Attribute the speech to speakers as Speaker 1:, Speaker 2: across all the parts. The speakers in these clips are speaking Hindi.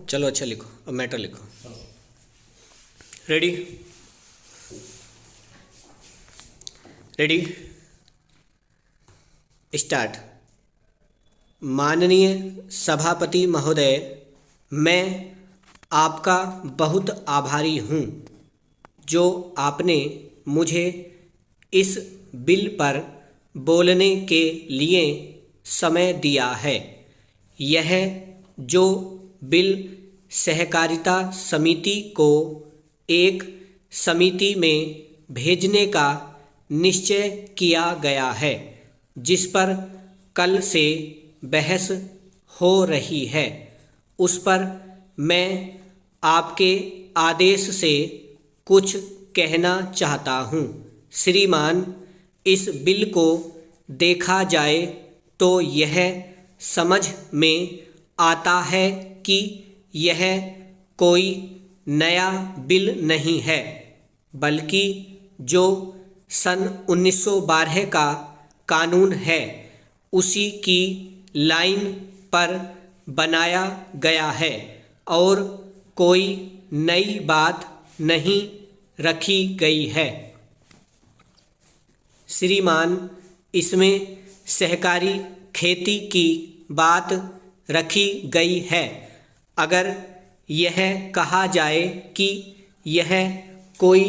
Speaker 1: चलो अच्छा लिखो, अब मैटर लिखो। Ready ready start. माननीय सभापति महोदय, मैं आपका बहुत आभारी हूँ जो आपने मुझे इस बिल पर बोलने के लिए समय दिया है। यह जो बिल सहकारिता समिति को एक समिति में भेजने का निश्चय किया गया है, जिस पर कल से बहस हो रही है, उस पर मैं आपके आदेश से कुछ कहना चाहता हूँ। श्रीमान, इस बिल को देखा जाए तो यह समझ में आता है कि यह कोई नया बिल नहीं है, बल्कि जो सन 1912 का कानून है उसी की लाइन पर बनाया गया है और कोई नई बात नहीं रखी गई है। श्रीमान, इसमें सहकारी खेती की बात रखी गई है। अगर यह कहा जाए कि यह कोई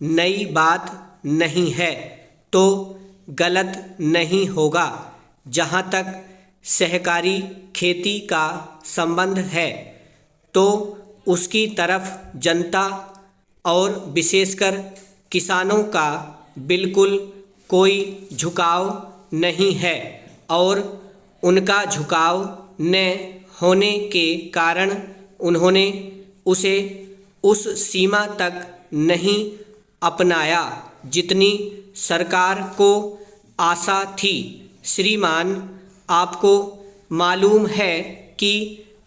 Speaker 1: नई बात नहीं है तो गलत नहीं होगा। जहाँ तक सहकारी खेती का संबंध है तो उसकी तरफ जनता और विशेषकर किसानों का बिल्कुल कोई झुकाव नहीं है और उनका झुकाव न होने के कारण उन्होंने उसे उस सीमा तक नहीं अपनाया जितनी सरकार को आशा थी। श्रीमान, आपको मालूम है कि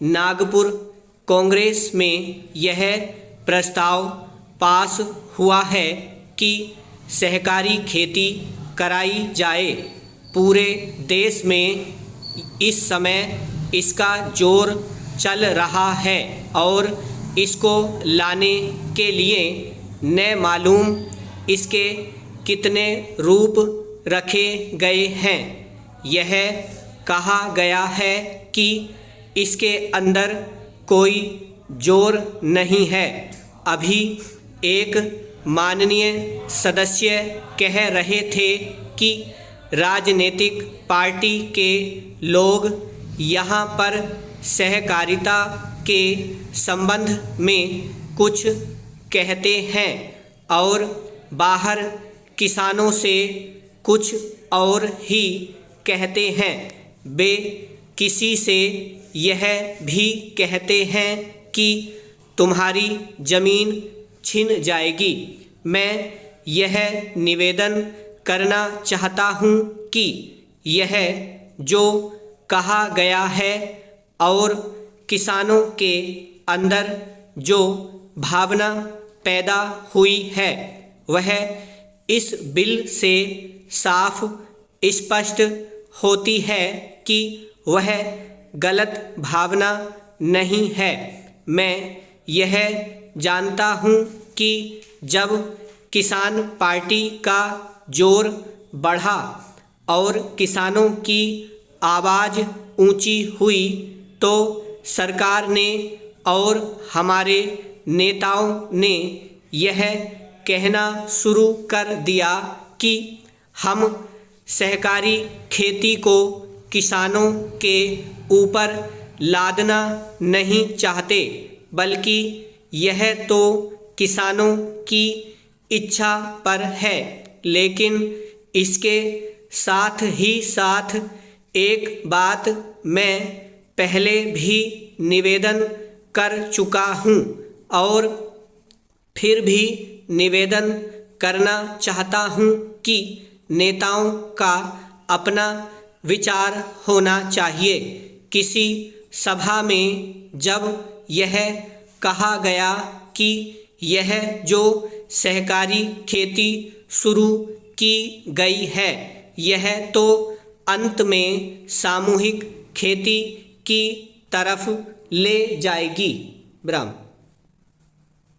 Speaker 1: नागपुर कांग्रेस में यह प्रस्ताव पास हुआ है कि सहकारी खेती कराई जाए। पूरे देश में इस समय इसका जोर चल रहा है और इसको लाने के लिए न मालूम इसके कितने रूप रखे गए हैं। यह कहा गया है कि इसके अंदर कोई जोर नहीं है। अभी एक माननीय सदस्य कह रहे थे कि राजनीतिक पार्टी के लोग यहाँ पर सहकारिता के संबंध में कुछ कहते हैं और बाहर किसानों से कुछ और ही कहते हैं। वे किसी से यह भी कहते हैं कि तुम्हारी ज़मीन छिन जाएगी। मैं यह निवेदन करना चाहता हूँ कि यह जो कहा गया है और किसानों के अंदर जो भावना पैदा हुई है वह इस बिल से साफ स्पष्ट होती है कि वह गलत भावना नहीं है। मैं यह जानता हूँ कि जब किसान पार्टी का जोर बढ़ा और किसानों की आवाज़ ऊंची हुई तो सरकार ने और हमारे नेताओं ने यह कहना शुरू कर दिया कि हम सहकारी खेती को किसानों के ऊपर लादना नहीं चाहते, बल्कि यह तो किसानों की इच्छा पर है। लेकिन इसके साथ ही साथ एक बात मैं पहले भी निवेदन कर चुका हूँ और फिर भी निवेदन करना चाहता हूँ कि नेताओं का अपना विचार होना चाहिए। किसी सभा में जब यह कहा गया कि यह जो सहकारी खेती शुरू की गई है यह तो अंत में सामूहिक खेती की तरफ ले जाएगी, विराम।